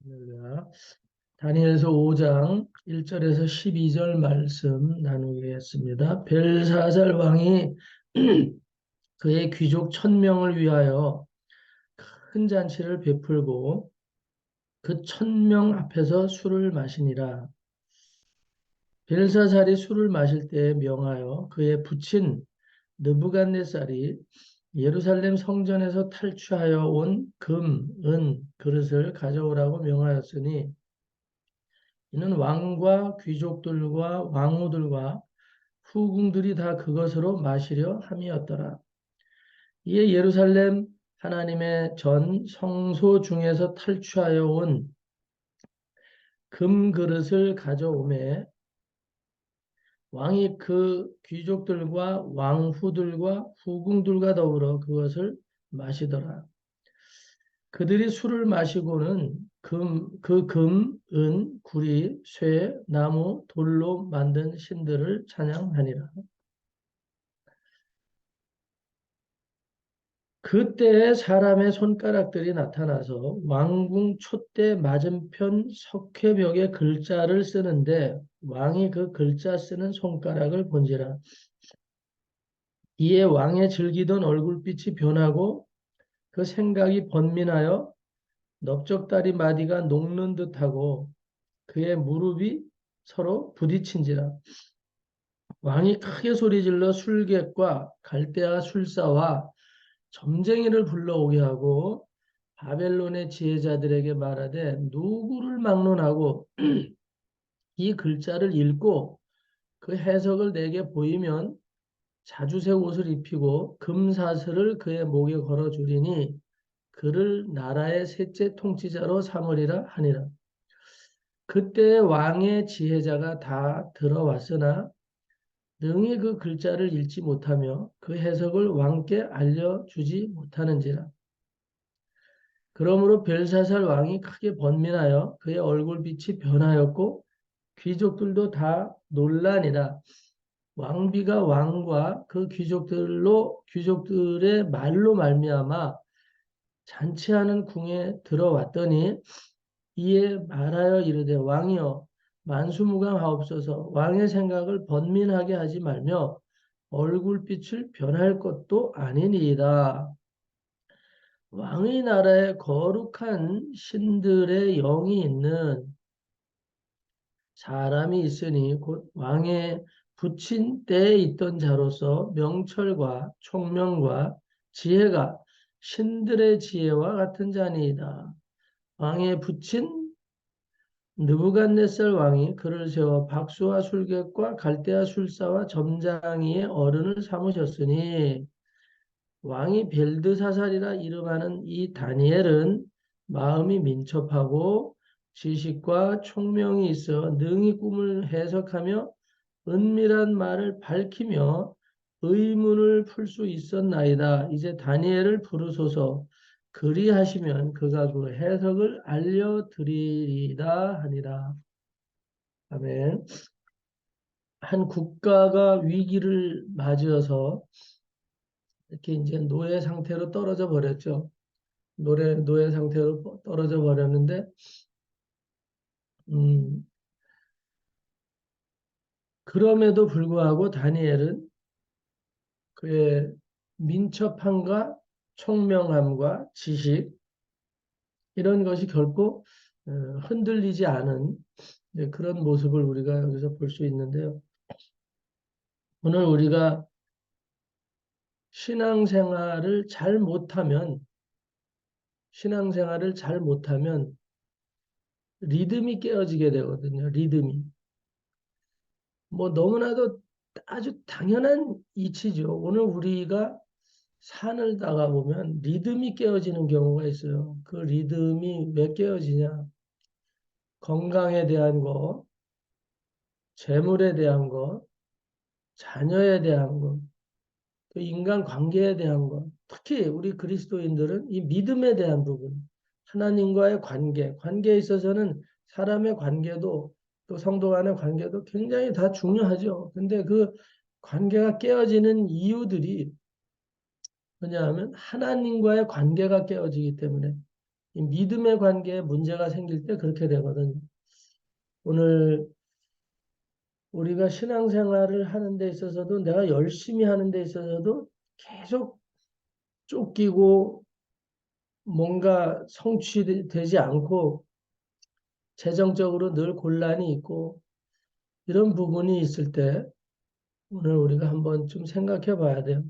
할렐루야. 다니엘서 5장 1절에서 12절 말씀 나누겠습니다. 벨사살 왕이 그의 귀족 1000명을 위하여 큰 잔치를 베풀고 그 1000명 앞에서 술을 마시니라. 벨사살이 술을 마실 때에 명하여 그의 부친 느부갓네살이 예루살렘 성전에서 탈취하여 온 금, 은, 그릇을 가져오라고 명하였으니 이는 왕과 귀족들과 왕후들과 후궁들이 다 그것으로 마시려 함이었더라. 이에 예루살렘 하나님의 전 성소 중에서 탈취하여 온 금그릇을 가져오매 왕이 그 귀족들과 왕후들과 후궁들과 더불어 그것을 마시더라. 그들이 술을 마시고는 금, 은, 구리, 쇠, 나무, 돌로 만든 신들을 찬양하니라. 그때 사람의 손가락들이 나타나서 왕궁 촛대 맞은편 석회벽에 글자를 쓰는데 왕이 그 글자 쓰는 손가락을 본지라. 이에 왕의 즐기던 얼굴빛이 변하고 그 생각이 번민하여 넓적다리 마디가 녹는 듯하고 그의 무릎이 서로 부딪힌지라. 왕이 크게 소리질러 술객과 갈대아 술사와 점쟁이를 불러오게 하고 바벨론의 지혜자들에게 말하되 누구를 막론하고 이 글자를 읽고 그 해석을 내게 보이면 자주색 옷을 입히고 금사슬을 그의 목에 걸어주리니 그를 나라의 셋째 통치자로 삼으리라 하니라. 그때 왕의 지혜자가 다 들어왔으나 능히 그 글자를 읽지 못하며 그 해석을 왕께 알려주지 못하는지라. 그러므로 벨사살 왕이 크게 번민하여 그의 얼굴빛이 변하였고 귀족들도 다 놀라니라. 왕비가 왕과 그 귀족들의 말로 말미암아 잔치하는 궁에 들어왔더니 이에 말하여 이르되 왕이여 만수무강하옵소서. 왕의 생각을 번민하게 하지 말며 얼굴빛을 변할 것도 아니니이다. 왕의 나라에 거룩한 신들의 영이 있는 사람이 있으니 곧 왕의 부친 때에 있던 자로서 명철과 총명과 지혜가 신들의 지혜와 같은 자니이다. 왕의 부친 느부갓네살 왕이 그를 세워 박수와 술객과 갈대아 술사와 점장이의 어른을 삼으셨으니 왕이 벨드사살이라 이름하는 이 다니엘은 마음이 민첩하고 지식과 총명이 있어 능히 꿈을 해석하며 은밀한 말을 밝히며 의문을 풀 수 있었나이다. 이제 다니엘을 부르소서. 그리하시면 그가 그 해석을 알려드리리다 하니라. 아멘. 한 국가가 위기를 맞이어서 이렇게 이제 노예 상태로 떨어져 버렸죠. 노예 상태로 떨어져 버렸는데, 음, 그럼에도 불구하고 다니엘은 그의 민첩함과 총명함과 지식, 이런 것이 결코 흔들리지 않은 그런 모습을 우리가 여기서 볼 수 있는데요. 오늘 우리가 신앙생활을 잘 못하면 리듬이 깨어지게 되거든요. 리듬이. 뭐 너무나도 아주 당연한 이치죠. 오늘 우리가 산을 다가 보면 리듬이 깨어지는 경우가 있어요. 그 리듬이 왜 깨어지냐? 건강에 대한 거, 재물에 대한 거, 자녀에 대한 거, 또 인간 관계에 대한 것, 특히 우리 그리스도인들은 이 믿음에 대한 부분, 하나님과의 관계에 있어서는 사람의 관계도 또 성도 간의 관계도 굉장히 다 중요하죠. 근데 그 관계가 깨어지는 이유들이 뭐냐 하면 하나님과의 관계가 깨어지기 때문에 이 믿음의 관계에 문제가 생길 때 그렇게 되거든요. 오늘 우리가 신앙생활을 하는 데 있어서도 내가 열심히 하는 데 있어서도 계속 쫓기고 뭔가 성취되지 않고 재정적으로 늘 곤란이 있고 이런 부분이 있을 때 오늘 우리가 한번 좀 생각해 봐야 돼요.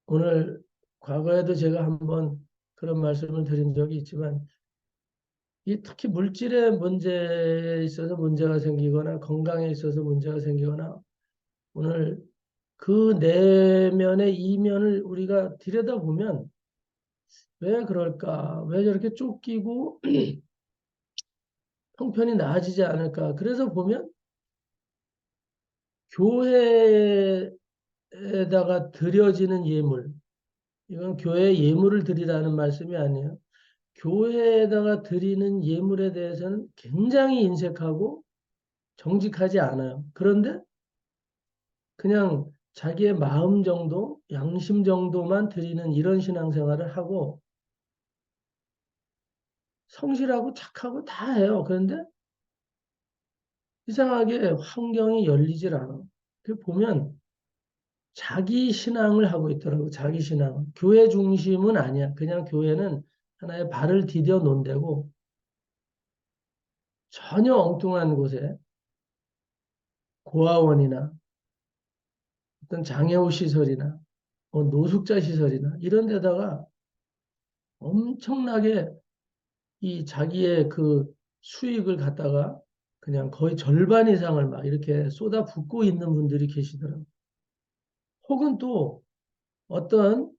오늘 과거에도 제가 한번 그런 말씀을 드린 적이 있지만 이 특히 물질의 문제에 있어서 문제가 생기거나 건강에 있어서 문제가 생기거나 오늘 그 내면의 이면을 우리가 들여다보면 왜 그럴까? 왜 저렇게 쫓기고 형편이 나아지지 않을까? 그래서 보면 교회에다가 드려지는 예물, 이건 교회에 예물을 드리라는 말씀이 아니에요. 교회에다가 드리는 예물에 대해서는 굉장히 인색하고 정직하지 않아요. 그런데 그냥 자기의 마음 정도, 양심 정도만 드리는 이런 신앙생활을 하고 성실하고 착하고 다 해요. 그런데 이상하게 환경이 열리질 않아. 그 보면 자기 신앙을 하고 있더라고. 자기 신앙. 교회 중심은 아니야. 그냥 교회는 하나의 발을 디뎌 놓은 데고 전혀 엉뚱한 곳에 고아원이나 어떤 장애우 시설이나 노숙자 시설이나 이런 데다가 엄청나게 이 자기의 그 수익을 갖다가 그냥 거의 절반 이상을 막 이렇게 쏟아붓고 있는 분들이 계시더라고요. 혹은 또 어떤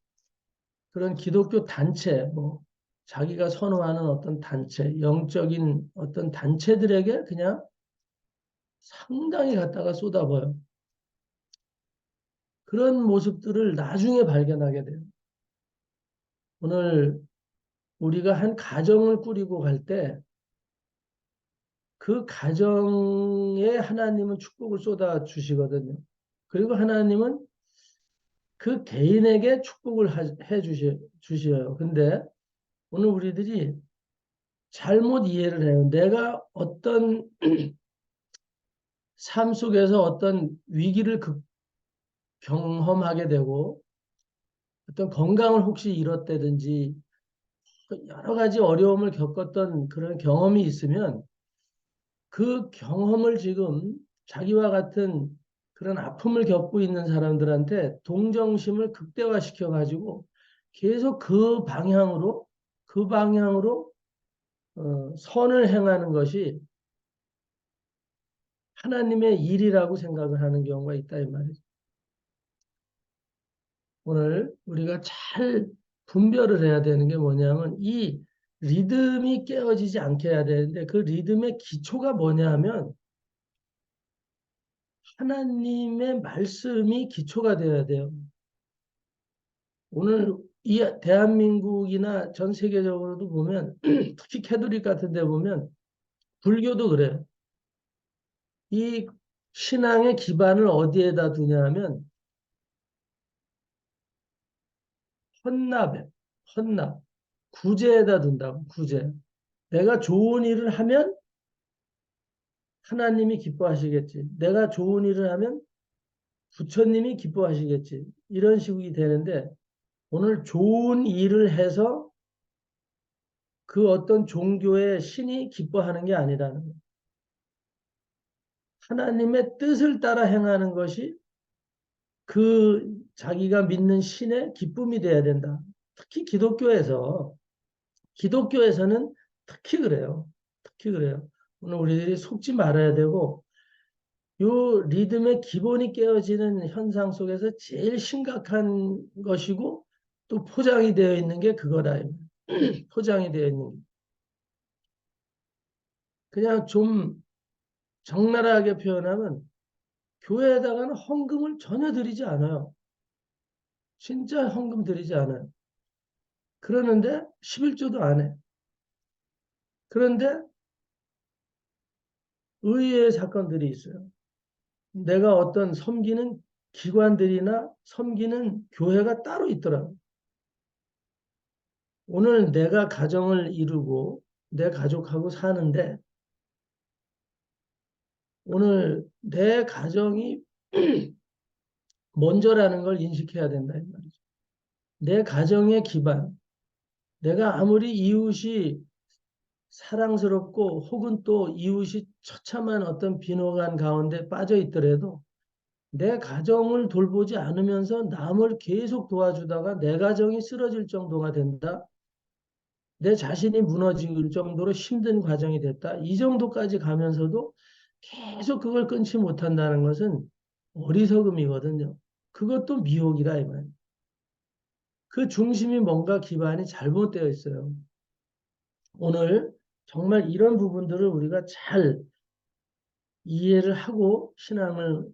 그런 기독교 단체, 뭐 자기가 선호하는 어떤 단체, 영적인 어떤 단체들에게 그냥 상당히 갖다가 쏟아부어요. 그런 모습들을 나중에 발견하게 돼요. 오늘 우리가 한 가정을 꾸리고 갈 때 그 가정에 하나님은 축복을 쏟아 주시거든요. 그리고 하나님은 그 개인에게 축복을 주셔요. 근데 오늘 우리들이 잘못 이해를 해요. 내가 어떤 삶 속에서 어떤 위기를 경험하게 되고 어떤 건강을 혹시 잃었다든지 여러 가지 어려움을 겪었던 그런 경험이 있으면 그 경험을 지금 자기와 같은 그런 아픔을 겪고 있는 사람들한테 동정심을 극대화시켜 가지고 계속 그 방향으로 선을 행하는 것이 하나님의 일이라고 생각을 하는 경우가 있다 이 말이죠. 오늘 우리가 잘 분별을 해야 되는 게 뭐냐면 이 리듬이 깨어지지 않게 해야 되는데 그 리듬의 기초가 뭐냐 하면 하나님의 말씀이 기초가 되어야 돼요. 오늘 이 대한민국이나 전 세계적으로도 보면 특히 캐톨릭 같은 데 보면 불교도 그래요. 이 신앙의 기반을 어디에다 두냐 하면 헌납에, 헌납, 구제에다 둔다고, 구제. 내가 좋은 일을 하면 하나님이 기뻐하시겠지. 내가 좋은 일을 하면 부처님이 기뻐하시겠지. 이런 식이 되는데 오늘 좋은 일을 해서 그 어떤 종교의 신이 기뻐하는 게 아니라는 거예요. 하나님의 뜻을 따라 행하는 것이 그 자기가 믿는 신의 기쁨이 돼야 된다. 특히 기독교에서는 특히 그래요. 특히 그래요. 오늘 우리들이 속지 말아야 되고 요 리듬의 기본이 깨어지는 현상 속에서 제일 심각한 것이고 또 포장이 되어 있는 게 그거다. 포장이 되어 있는 게. 그냥 좀 적나라하게 표현하면 교회에다가는 헌금을 전혀 드리지 않아요. 진짜 헌금 드리지 않아요. 그러는데 11조도 안 해. 그런데 의외의 사건들이 있어요. 내가 어떤 섬기는 기관들이나 섬기는 교회가 따로 있더라고요. 오늘 내가 가정을 이루고 내 가족하고 사는데 오늘 내 가정이 먼저라는 걸 인식해야 된다 이 말이죠. 내 가정의 기반, 내가 아무리 이웃이 사랑스럽고 혹은 또 이웃이 처참한 어떤 비호감 가운데 빠져 있더라도 내 가정을 돌보지 않으면서 남을 계속 도와주다가 내 가정이 쓰러질 정도가 된다. 내 자신이 무너질 정도로 힘든 과정이 됐다. 이 정도까지 가면서도 계속 그걸 끊지 못한다는 것은 어리석음이거든요. 그것도 미혹이다 이 말이에요. 그 중심이 뭔가 기반이 잘못되어 있어요. 오늘 정말 이런 부분들을 우리가 잘 이해를 하고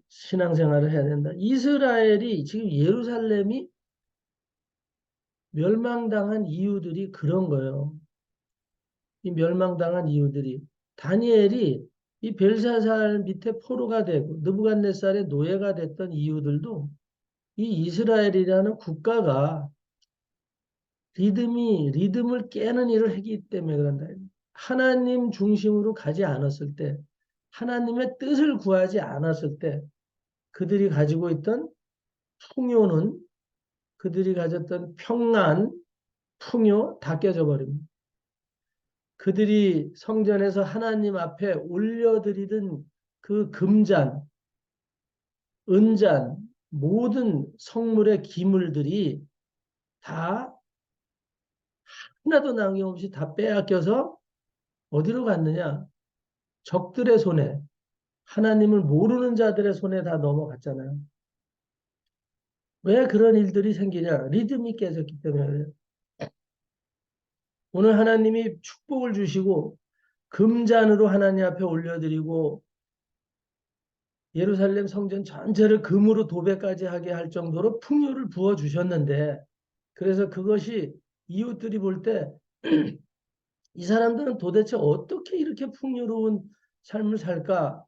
신앙생활을 해야 된다. 이스라엘이 지금 예루살렘이 멸망당한 이유들이 그런 거예요. 이 멸망당한 이유들이 다니엘이 이 벨사살 밑에 포로가 되고 느부갓네살의 노예가 됐던 이유들도 이 이스라엘이라는 국가가 리듬을 깨는 일을 했기 때문에 그런다. 하나님 중심으로 가지 않았을 때, 하나님의 뜻을 구하지 않았을 때, 그들이 가지고 있던 풍요는, 그들이 가졌던 평안, 풍요 다 깨져버립니다. 그들이 성전에서 하나님 앞에 올려드리던 그 금잔, 은잔, 모든 성물의 기물들이 다 하나도 남김없이 다 빼앗겨서 어디로 갔느냐? 적들의 손에, 하나님을 모르는 자들의 손에 다 넘어갔잖아요. 왜 그런 일들이 생기냐? 리듬이 깨졌기 때문에 그래요. 오늘 하나님이 축복을 주시고 금잔으로 하나님 앞에 올려드리고 예루살렘 성전 전체를 금으로 도배까지 하게 할 정도로 풍요를 부어주셨는데 그래서 그것이 이웃들이 볼 때 이 사람들은 도대체 어떻게 이렇게 풍요로운 삶을 살까?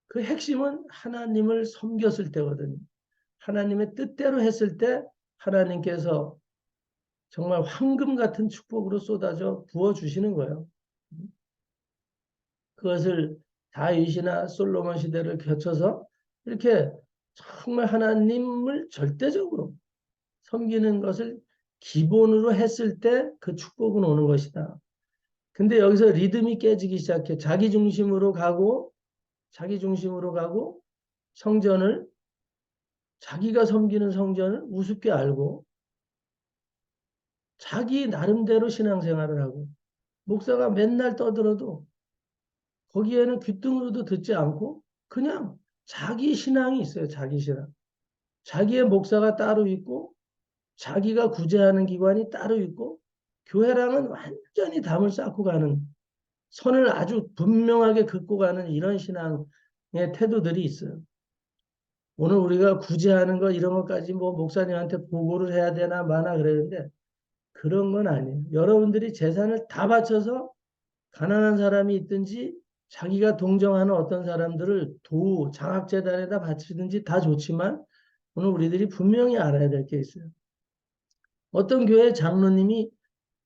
그 핵심은 하나님을 섬겼을 때거든요. 하나님의 뜻대로 했을 때 하나님께서 정말 황금 같은 축복으로 쏟아져 부어주시는 거예요. 그것을 다윗이나 솔로몬 시대를 거쳐서 이렇게 정말 하나님을 절대적으로 섬기는 것을 기본으로 했을 때 그 축복은 오는 것이다. 근데 여기서 리듬이 깨지기 시작해. 자기 중심으로 가고 성전을 자기가 섬기는 성전을 우습게 알고 자기 나름대로 신앙생활을 하고 목사가 맨날 떠들어도 거기에는 귓등으로도 듣지 않고 그냥 자기 신앙이 있어요. 자기 신앙. 자기의 목사가 따로 있고 자기가 구제하는 기관이 따로 있고 교회랑은 완전히 담을 쌓고 가는 선을 아주 분명하게 긋고 가는 이런 신앙의 태도들이 있어요. 오늘 우리가 구제하는 거 이런 것까지 뭐 목사님한테 보고를 해야 되나 마나 그랬는데 그런 건 아니에요. 여러분들이 재산을 다 바쳐서 가난한 사람이 있든지 자기가 동정하는 어떤 사람들을 장학재단에다 바치든지 다 좋지만 오늘 우리들이 분명히 알아야 될 게 있어요. 어떤 교회 장로님이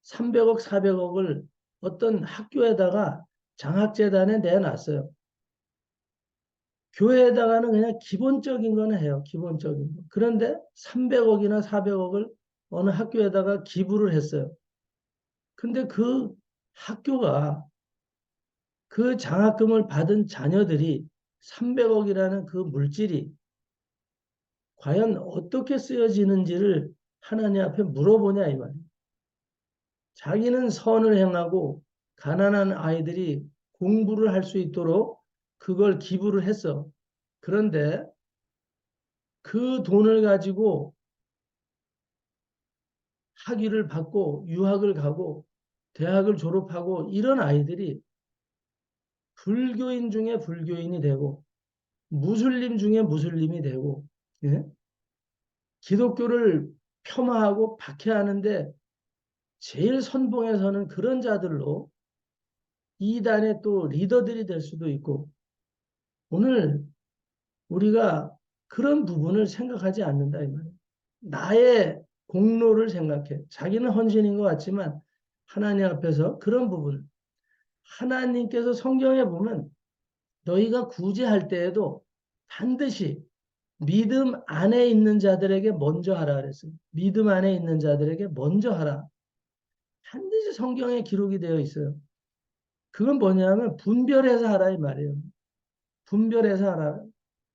300억, 400억을 어떤 학교에다가 장학재단에 내놨어요. 교회에다가는 그냥 기본적인 거는 해요. 기본적인 거. 그런데 300억이나 400억을 어느 학교에다가 기부를 했어요. 근데 그 학교가 그 장학금을 받은 자녀들이 300억이라는 그 물질이 과연 어떻게 쓰여지는지를 하나님 앞에 물어보냐 이 말이에요. 자기는 선을 행하고 가난한 아이들이 공부를 할 수 있도록 그걸 기부를 했어. 그런데 그 돈을 가지고 학위를 받고 유학을 가고 대학을 졸업하고 이런 아이들이 불교인 중에 불교인이 되고 무슬림 중에 무슬림이 되고 예? 기독교를 폄하하고 박해하는데 제일 선봉에 서는 그런 자들로 이단의 또 리더들이 될 수도 있고 오늘 우리가 그런 부분을 생각하지 않는다 이 말이에요. 나의 공로를 생각해. 자기는 헌신인 것 같지만 하나님 앞에서 그런 부분. 하나님께서 성경에 보면 너희가 구제할 때에도 반드시 믿음 안에 있는 자들에게 먼저 하라 그랬어요. 믿음 안에 있는 자들에게 먼저 하라. 반드시 성경에 기록이 되어 있어요. 그건 뭐냐면 분별해서 하라 이 말이에요. 분별해서 하라.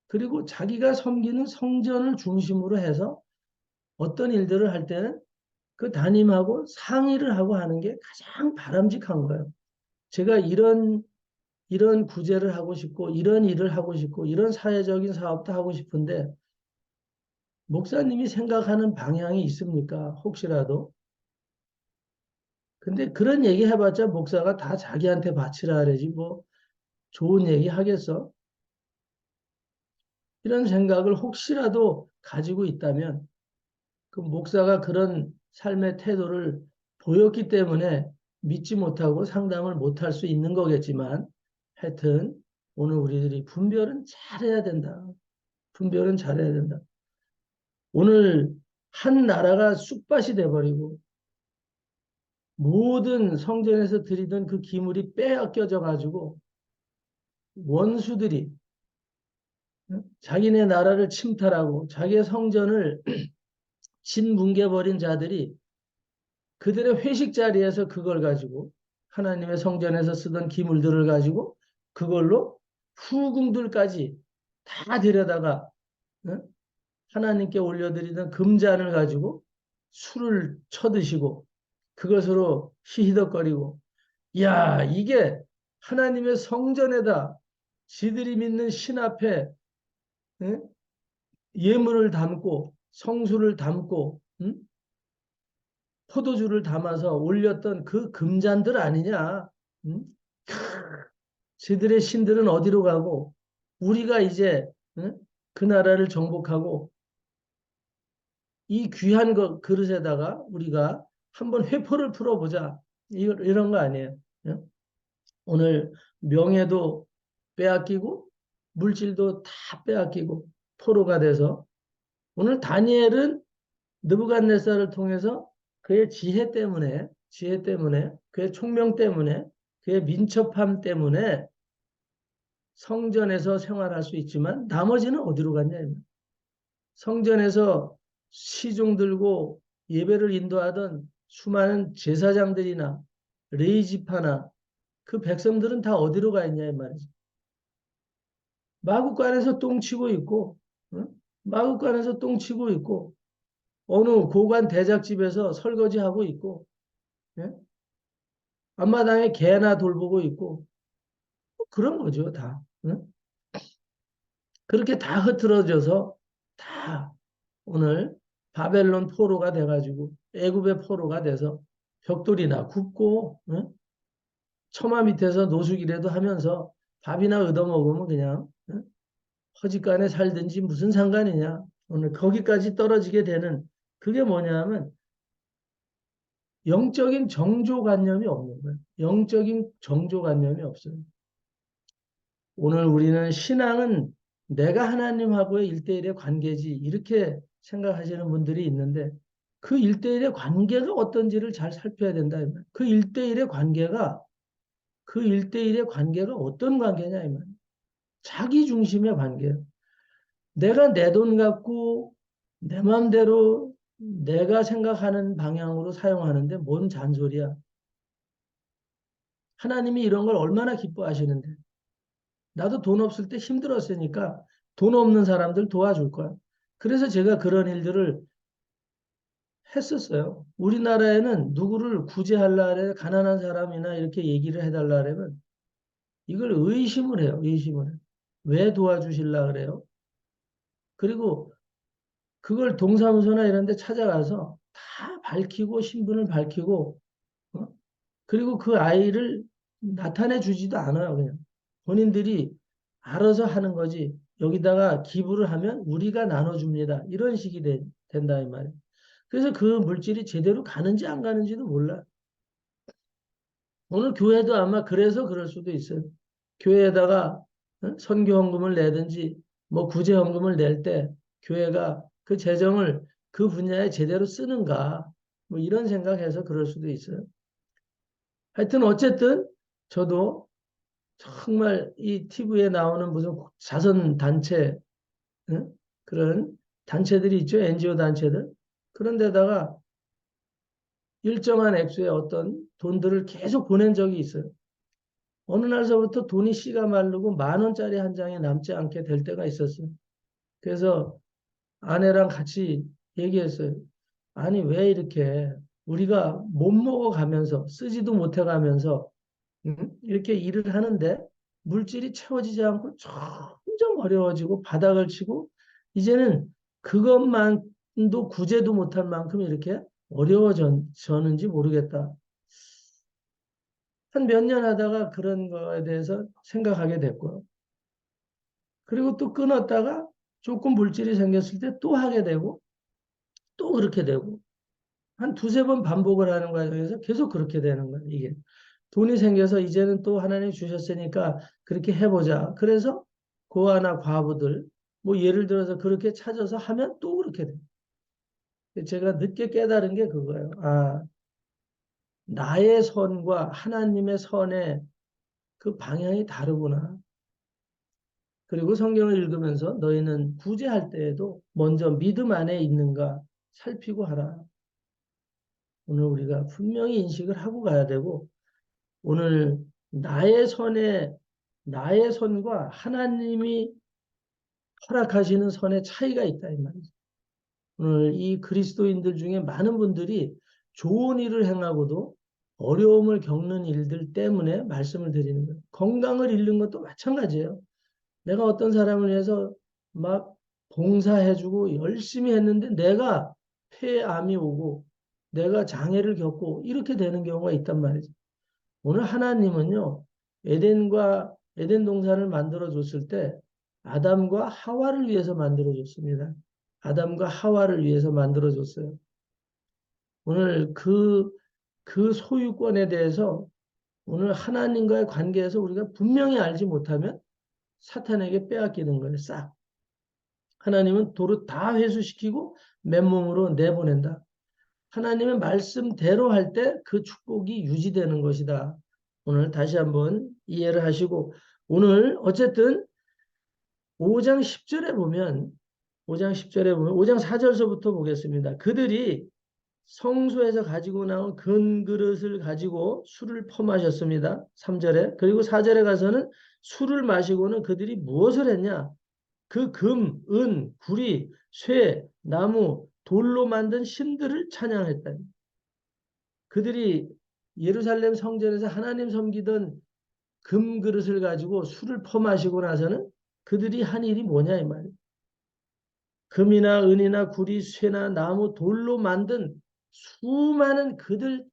그리고 자기가 섬기는 성전을 중심으로 해서 어떤 일들을 할 때는 그 담임하고 상의를 하고 하는 게 가장 바람직한 거예요. 제가 이런 구제를 하고 싶고 이런 일을 하고 싶고 이런 사회적인 사업도 하고 싶은데 목사님이 생각하는 방향이 있습니까? 혹시라도. 근데 그런 얘기 해봤자 목사가 다 자기한테 바치라 그러지 뭐 좋은 얘기 하겠어? 이런 생각을 혹시라도 가지고 있다면 그 목사가 그런 삶의 태도를 보였기 때문에 믿지 못하고 상담을 못할 수 있는 거겠지만 하여튼 오늘 우리들이 분별은 잘해야 된다. 분별은 잘해야 된다. 오늘 한 나라가 쑥밭이 돼버리고 모든 성전에서 드리던 그 기물이 빼앗겨져 가지고 원수들이 자기네 나라를 침탈하고 자기의 성전을 짓뭉개버린 자들이 그들의 회식 자리에서 그걸 가지고 하나님의 성전에서 쓰던 기물들을 가지고 그걸로 후궁들까지 다 데려다가 하나님께 올려드리던 금잔을 가지고 술을 쳐드시고 그것으로 히히덕거리고 야 이게 하나님의 성전에다 지들이 믿는 신 앞에 예물을 담고 성수를 담고 포도주를 담아서 올렸던 그 금잔들 아니냐? 응? 저들의 신들은 어디로 가고 우리가 이제 응? 그 나라를 정복하고 이 귀한 그릇에다가 우리가 한번 회포를 풀어보자. 이런 거 아니에요. 응? 오늘 명예도 빼앗기고 물질도 다 빼앗기고 포로가 돼서 오늘 다니엘은 느부갓네살을 통해서 그의 지혜 때문에 그의 총명 때문에 그의 민첩함 때문에 성전에서 생활할 수 있지만 나머지는 어디로 갔냐? 성전에서 시종 들고 예배를 인도하던 수많은 제사장들이나 레이지파나 그 백성들은 다 어디로 가 있냐 이 말이지. 마국간에서 똥치고 있고, 응? 마국간에서 똥치고 있고, 어느 고관 대작집에서 설거지하고 있고, 예? 앞마당에 개나 돌보고 있고, 뭐 그런 거죠, 다. 응? 그렇게 다 흐트러져서 다 오늘 바벨론 포로가 돼가지고 애굽의 포로가 돼서 벽돌이나 굽고 응? 처마 밑에서 노숙이라도 하면서 밥이나 얻어먹으면 그냥 응? 허짓간에 살든지 무슨 상관이냐. 오늘 거기까지 떨어지게 되는 그게 뭐냐면 영적인 정조관념이 없는 거예요. 영적인 정조관념이 없어요. 오늘 우리는 신앙은 내가 하나님하고의 일대일의 관계지 이렇게 생각하시는 분들이 있는데 그 일대일의 관계가 어떤지를 잘 살펴야 된다. 그 일대일의 관계가 그 일대일의 관계가 어떤 관계냐 이 말. 자기 중심의 관계예요. 내가 내 돈 갖고 내 마음대로 내가 생각하는 방향으로 사용하는데 뭔 잔소리야. 하나님이 이런 걸 얼마나 기뻐하시는데. 나도 돈 없을 때 힘들었으니까 돈 없는 사람들 도와줄 거야. 그래서 제가 그런 일들을 했었어요. 우리나라에는 누구를 구제하려래 가난한 사람이나 이렇게 얘기를 해달라면 이걸 의심을 해요. 의심을 해요. 왜 도와주실라 그래요? 그리고 그걸 동사무소나 이런 데 찾아가서 다 밝히고 신분을 밝히고 어? 그리고 그 아이를 나타내 주지도 않아요. 그냥 본인들이 알아서 하는 거지. 여기다가 기부를 하면 우리가 나눠줍니다. 이런 식이 된다 이 말이에요. 그래서 그 물질이 제대로 가는지 안 가는지도 몰라. 오늘 교회도 아마 그래서 그럴 수도 있어요. 교회에다가 선교 헌금을 내든지 뭐 구제 헌금을 낼 때 교회가 그 재정을 그 분야에 제대로 쓰는가? 뭐 이런 생각해서 그럴 수도 있어요. 하여튼 어쨌든 저도 정말 이 TV에 나오는 무슨 자선 단체, 응? 그런 단체들이 있죠. NGO 단체들. 그런 데다가 일정한 액수의 어떤 돈들을 계속 보낸 적이 있어요. 어느 날서부터 돈이 씨가 마르고 10,000원짜리 한 장이 남지 않게 될 때가 있었어요. 그래서 아내랑 같이 얘기했어요. 아니, 왜 이렇게 우리가 못 먹어가면서 쓰지도 못해가면서 이렇게 일을 하는데 물질이 채워지지 않고 점점 어려워지고 바닥을 치고 이제는 그것만도 구제도 못할 만큼 이렇게 어려워졌는지 모르겠다. 한 몇 년 하다가 그런 거에 대해서 생각하게 됐고요. 그리고 또 끊었다가 조금 물질이 생겼을 때 또 하게 되고 또 그렇게 되고 한 두세 번 반복을 하는 과정에서 계속 그렇게 되는 거예요. 이게 돈이 생겨서 이제는 또 하나님 주셨으니까 그렇게 해보자. 그래서 고아나 과부들 뭐 예를 들어서 그렇게 찾아서 하면 또 그렇게 돼요. 제가 늦게 깨달은 게 그거예요. 아, 나의 선과 하나님의 선의 그 방향이 다르구나. 그리고 성경을 읽으면서 너희는 구제할 때에도 먼저 믿음 안에 있는가 살피고 하라. 오늘 우리가 분명히 인식을 하고 가야 되고 오늘 나의 선과 하나님이 허락하시는 선의 차이가 있다 이 말이죠. 오늘 이 그리스도인들 중에 많은 분들이 좋은 일을 행하고도 어려움을 겪는 일들 때문에 말씀을 드리는 거예요. 건강을 잃는 것도 마찬가지예요. 내가 어떤 사람을 위해서 막 봉사해주고 열심히 했는데 내가 폐암이 오고 내가 장애를 겪고 이렇게 되는 경우가 있단 말이죠. 오늘 하나님은요, 에덴 동산을 만들어 줬을 때 아담과 하와를 위해서 만들어 줬습니다. 아담과 하와를 위해서 만들어 줬어요. 오늘 그 소유권에 대해서 오늘 하나님과의 관계에서 우리가 분명히 알지 못하면 사탄에게 빼앗기는 거예요, 싹. 하나님은 도로 다 회수시키고 맨몸으로 내보낸다. 하나님의 말씀대로 할 때 그 축복이 유지되는 것이다. 오늘 다시 한번 이해를 하시고 오늘 어쨌든 5장 10절에 보면 5장 10절에 보면 5장 4절서부터 보겠습니다. 그들이 성소에서 가지고 나온 금 그릇을 가지고 술을 퍼마셨습니다. 3절에. 그리고 4절에 가서는 술을 마시고는 그들이 무엇을 했냐? 그 금, 은, 구리, 쇠, 나무, 돌로 만든 신들을 찬양했다. 그들이 예루살렘 성전에서 하나님 섬기던 금 그릇을 가지고 술을 퍼마시고 나서는 그들이 한 일이 뭐냐 이 말이에요. 금이나 은이나 구리, 쇠나 나무, 돌로 만든 수많은 그들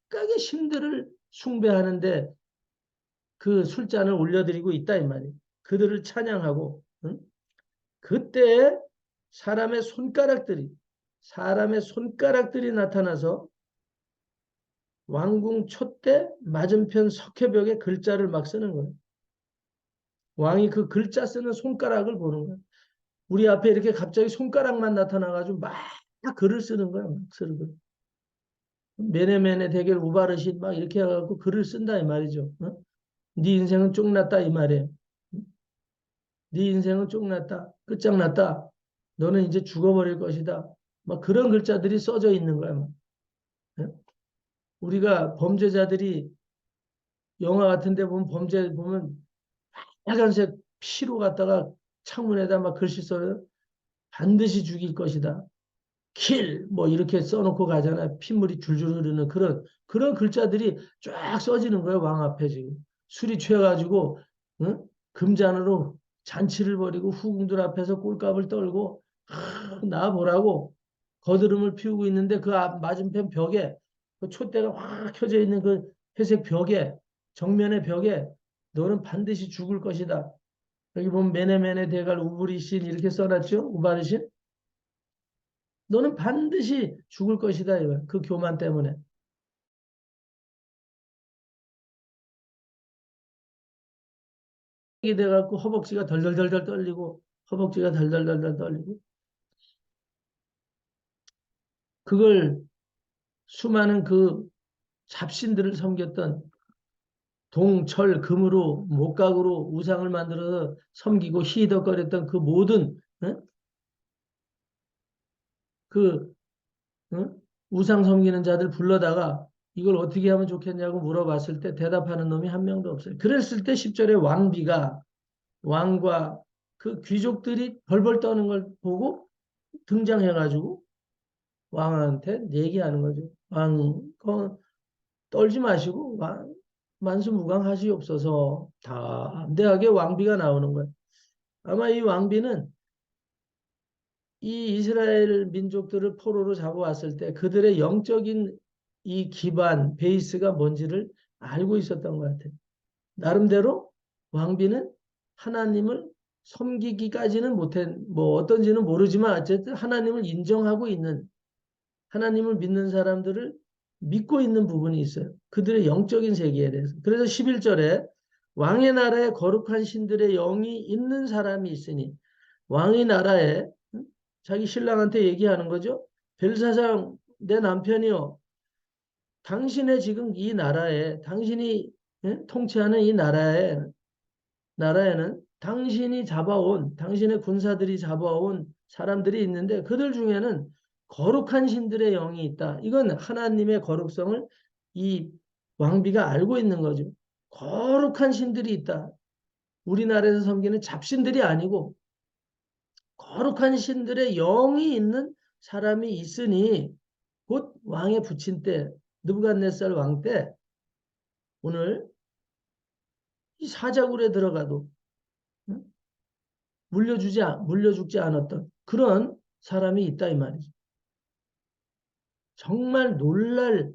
각각의 신들을 숭배하는데 그 술잔을 올려드리고 있다 이 말이에요. 그들을 찬양하고 응? 그때 사람의 손가락들이 나타나서 왕궁 촛대 맞은편 석회벽에 글자를 막 쓰는 거예요. 왕이 그 글자 쓰는 손가락을 보는 거예요. 우리 앞에 이렇게 갑자기 손가락만 나타나가지고 막 글을 쓰는 거예요. 막 쓰는 거. 메네메네 대결 우바르신 막 이렇게 해갖고 글을 쓴다 이 말이죠. 어? 네 인생은 쪽났다 이 말이에요. 네 인생은 쪽났다. 끝장났다. 너는 이제 죽어버릴 것이다. 막 그런 글자들이 써져 있는 거야. 막. 어? 우리가 범죄자들이 영화 같은 데 보면 범죄 보면 빨간색 피로 갖다가 창문에다 막 글씨 써요. 반드시 죽일 것이다. 킬! 뭐 이렇게 써놓고 가잖아요. 핏물이 줄줄 흐르는 그런 글자들이 쫙 써지는 거예요. 왕 앞에 지금. 술이 취해가지고, 응? 금잔으로 잔치를 벌이고 후궁들 앞에서 꼴값을 떨고, 나 보라고 거드름을 피우고 있는데 그 앞 맞은편 벽에 그 촛대가 확 켜져 있는 그 회색 벽에 정면의 벽에 너는 반드시 죽을 것이다. 여기 보면 메네메네 대갈 우브리신 이렇게 써놨죠. 우바르신. 너는 반드시 죽을 것이다. 이거. 그 교만 때문에. 이게 돼갖고 허벅지가 덜덜덜덜 떨리고 허벅지가 덜덜덜덜 떨리고 그걸 수많은 그 잡신들을 섬겼던 동철 금으로 목각으로 우상을 만들어서 섬기고 희덕거렸던 그 모든 어? 그 어? 우상 섬기는 자들 불러다가 이걸 어떻게 하면 좋겠냐고 물어봤을 때 대답하는 놈이 한 명도 없어요. 그랬을 때 10절에 왕비가 왕과 그 귀족들이 벌벌 떠는 걸 보고 등장해가지고 왕한테 얘기하는 거죠. 왕, 떨지 마시고 만수무강하시옵소서. 담대하게 왕비가 나오는 거예요. 아마 이 왕비는 이 이스라엘 민족들을 포로로 잡아왔을 때 그들의 영적인 이 기반, 베이스가 뭔지를 알고 있었던 것 같아요. 나름대로 왕비는 하나님을 섬기기까지는 못한, 뭐 어떤지는 모르지만 어쨌든 하나님을 인정하고 있는, 하나님을 믿는 사람들을 믿고 있는 부분이 있어요. 그들의 영적인 세계에 대해서. 그래서 11절에 왕의 나라에 거룩한 신들의 영이 있는 사람이 있으니 왕의 나라에 자기 신랑한테 얘기하는 거죠. 벨사상 내 남편이요. 당신의 지금 이 나라에 당신이 통치하는 이 나라에는 당신이 잡아온 당신의 군사들이 잡아온 사람들이 있는데 그들 중에는 거룩한 신들의 영이 있다. 이건 하나님의 거룩성을 이 왕비가 알고 있는 거죠. 거룩한 신들이 있다. 우리나라에서 섬기는 잡신들이 아니고 거룩한 신들의 영이 있는 사람이 있으니 곧 왕에 붙인 때 느부갓네살 왕 때 오늘 이 사자굴에 들어가도 물려죽지 않았던 그런 사람이 있다 이 말이죠. 정말 놀랄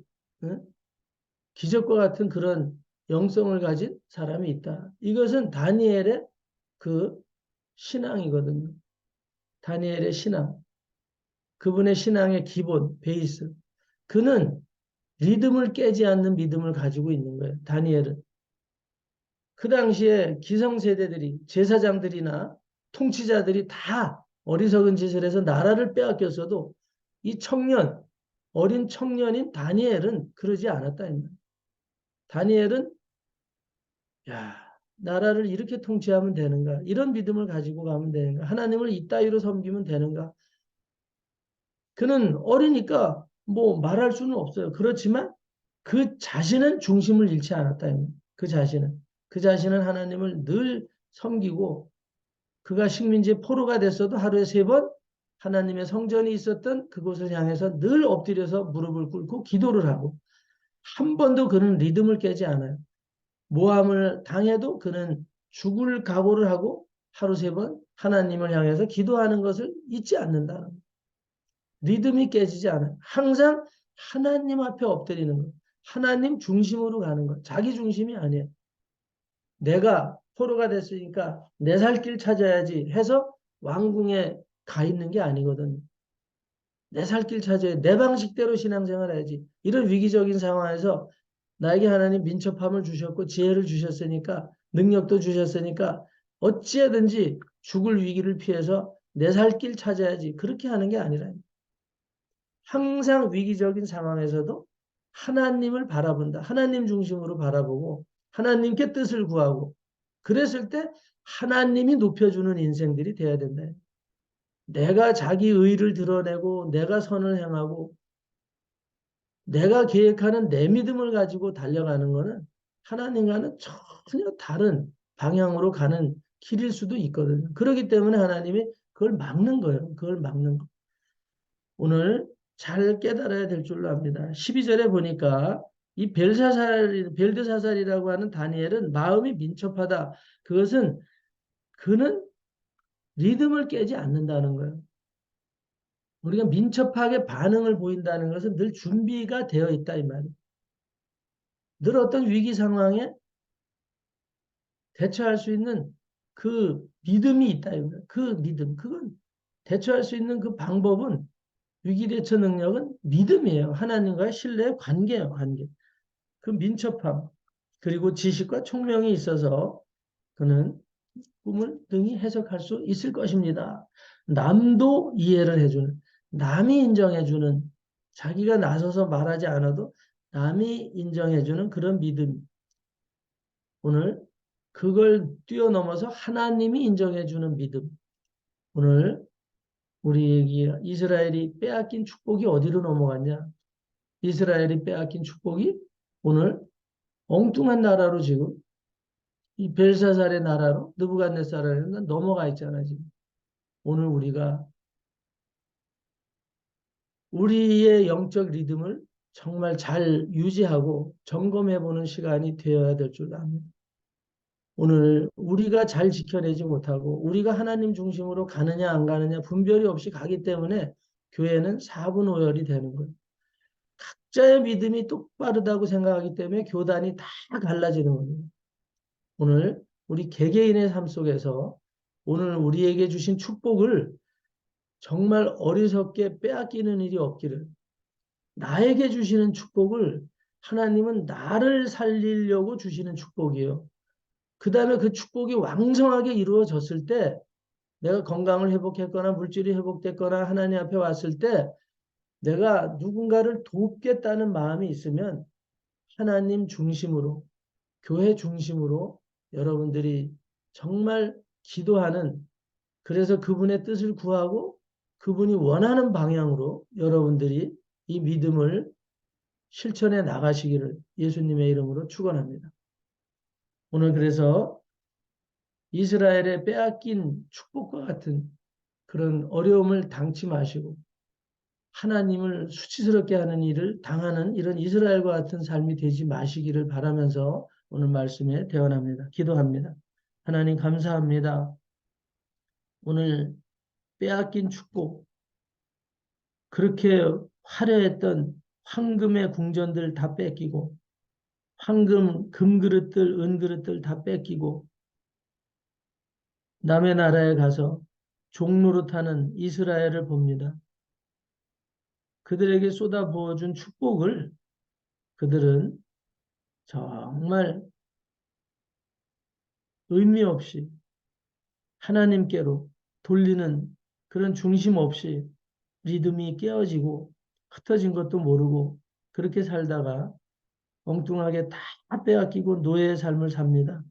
기적과 같은 그런 영성을 가진 사람이 있다. 이것은 다니엘의 그 신앙이거든요. 다니엘의 신앙. 그분의 신앙의 기본, 베이스. 그는 리듬을 깨지 않는 믿음을 가지고 있는 거예요. 다니엘은. 그 당시에 기성세대들이 제사장들이나 통치자들이 다 어리석은 짓을 해서 나라를 빼앗겼어도 이 어린 청년인 다니엘은 그러지 않았다. 다니엘은 야, 나라를 이렇게 통치하면 되는가? 이런 믿음을 가지고 가면 되는가? 하나님을 이따위로 섬기면 되는가? 그는 어리니까 뭐 말할 수는 없어요. 그렇지만 그 자신은 중심을 잃지 않았다. 그 자신은. 그 자신은 하나님을 늘 섬기고 그가 식민지 포로가 됐어도 하루에 3번 하나님의 성전이 있었던 그곳을 향해서 늘 엎드려서 무릎을 꿇고 기도를 하고 한 번도 그는 리듬을 깨지 않아요. 모함을 당해도 그는 죽을 각오를 하고 하루 3번 하나님을 향해서 기도하는 것을 잊지 않는다는 거예요. 리듬이 깨지지 않아요. 항상 하나님 앞에 엎드리는 거. 하나님 중심으로 가는 거. 자기 중심이 아니에요. 내가 포로가 됐으니까 내 살 길 찾아야지 해서 왕궁에 가 있는 게 아니거든. 내 살 길 찾아야 내 방식대로 신앙생활 해야지. 이런 위기적인 상황에서 나에게 하나님 민첩함을 주셨고 지혜를 주셨으니까 능력도 주셨으니까 어찌하든지 죽을 위기를 피해서 내 살 길 찾아야지. 그렇게 하는 게 아니라 항상 위기적인 상황에서도 하나님을 바라본다. 하나님 중심으로 바라보고 하나님께 뜻을 구하고 그랬을 때 하나님이 높여주는 인생들이 돼야 된다. 내가 자기 의를 드러내고 내가 선을 행하고 내가 계획하는 내 믿음을 가지고 달려가는 것은 하나님과는 전혀 다른 방향으로 가는 길일 수도 있거든요. 그렇기 때문에 하나님이 그걸 막는 거예요. 그걸 막는 거. 오늘 잘 깨달아야 될 줄로 압니다. 12절에 보니까 이 벨드사살이라고 하는 다니엘은 마음이 민첩하다. 그것은 그는 리듬을 깨지 않는다는 거예요. 우리가 민첩하게 반응을 보인다는 것은 늘 준비가 되어 있다 이 말이에요. 늘 어떤 위기 상황에 대처할 수 있는 그 믿음이 있다. 그 믿음, 그건 대처할 수 있는 그 방법은 위기 대처 능력은 믿음이에요. 하나님과의 신뢰의 관계예요, 관계. 그 민첩함, 그리고 지식과 총명이 있어서 그는 꿈을 능히 해석할 수 있을 것입니다. 남도 이해를 해주는, 남이 인정해주는 자기가 나서서 말하지 않아도 남이 인정해주는 그런 믿음. 오늘 그걸 뛰어넘어서 하나님이 인정해주는 믿음. 오늘 우리 이스라엘이 빼앗긴 축복이 어디로 넘어갔냐? 이스라엘이 빼앗긴 축복이 오늘 엉뚱한 나라로 지금 이 벨사살의 나라로 느부갓네살에는 넘어가 있잖아 지금. 오늘 우리가 우리의 영적 리듬을 정말 잘 유지하고 점검해보는 시간이 되어야 될 줄 압니다. 오늘 우리가 잘 지켜내지 못하고 우리가 하나님 중심으로 가느냐 안 가느냐 분별이 없이 가기 때문에 교회는 사분오열이 되는 거예요. 각자의 믿음이 똑바르다고 생각하기 때문에 교단이 다 갈라지는 겁니다. 오늘 우리 개개인의 삶 속에서 오늘 우리에게 주신 축복을 정말 어리석게 빼앗기는 일이 없기를, 나에게 주시는 축복을 하나님은 나를 살리려고 주시는 축복이에요. 그 다음에 그 축복이 왕성하게 이루어졌을 때 내가 건강을 회복했거나 물질이 회복됐거나 하나님 앞에 왔을 때 내가 누군가를 돕겠다는 마음이 있으면 하나님 중심으로, 교회 중심으로 여러분들이 정말 기도하는, 그래서 그분의 뜻을 구하고 그분이 원하는 방향으로 여러분들이 이 믿음을 실천해 나가시기를 예수님의 이름으로 축원합니다. 오늘 그래서 이스라엘의 빼앗긴 축복과 같은 그런 어려움을 당치 마시고 하나님을 수치스럽게 하는 일을 당하는 이런 이스라엘과 같은 삶이 되지 마시기를 바라면서 오늘 말씀에 대언합니다. 기도합니다. 하나님 감사합니다. 오늘 빼앗긴 축복, 그렇게 화려했던 황금의 궁전들 다 뺏기고 황금 금그릇들 은그릇들 다 뺏기고 남의 나라에 가서 종노릇하는 이스라엘을 봅니다. 그들에게 쏟아부어준 축복을 그들은 정말 의미 없이 하나님께로 돌리는 그런 중심 없이 리듬이 깨어지고 흩어진 것도 모르고 그렇게 살다가 엉뚱하게 다 빼앗기고 노예의 삶을 삽니다.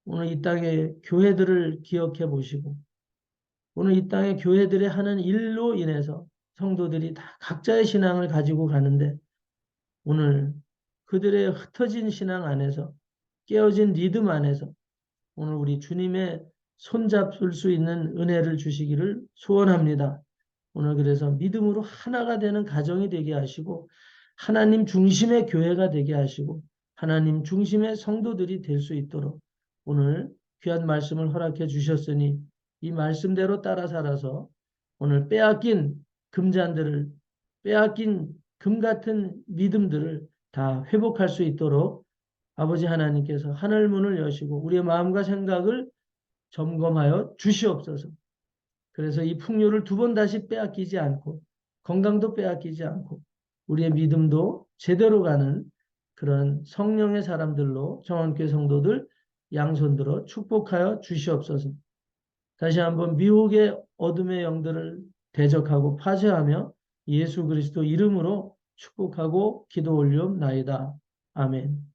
오늘 이 땅의 교회들을 기억해 보시고 오늘 이 땅의 교회들이 하는 일로 인해서 성도들이 다 각자의 신앙을 가지고 가는데 오늘 그들의 흩어진 신앙 안에서 깨어진 리듬 안에서 오늘 우리 주님의 손잡을 수 있는 은혜를 주시기를 소원합니다. 오늘 그래서 믿음으로 하나가 되는 가정이 되게 하시고 하나님 중심의 교회가 되게 하시고 하나님 중심의 성도들이 될 수 있도록 오늘 귀한 말씀을 허락해 주셨으니 이 말씀대로 따라 살아서 오늘 빼앗긴 금잔들을 빼앗긴 금 같은 믿음들을 다 회복할 수 있도록 아버지 하나님께서 하늘 문을 여시고 우리의 마음과 생각을 점검하여 주시옵소서. 그래서 이 풍요를 두 번 다시 빼앗기지 않고 건강도 빼앗기지 않고 우리의 믿음도 제대로 가는 그런 성령의 사람들로 정원교회 성도들 양손들어 축복하여 주시옵소서. 다시 한번 미혹의 어둠의 영들을 대적하고 파쇄하며 예수 그리스도 이름으로 축복하고 기도 올리옵나이다. 아멘.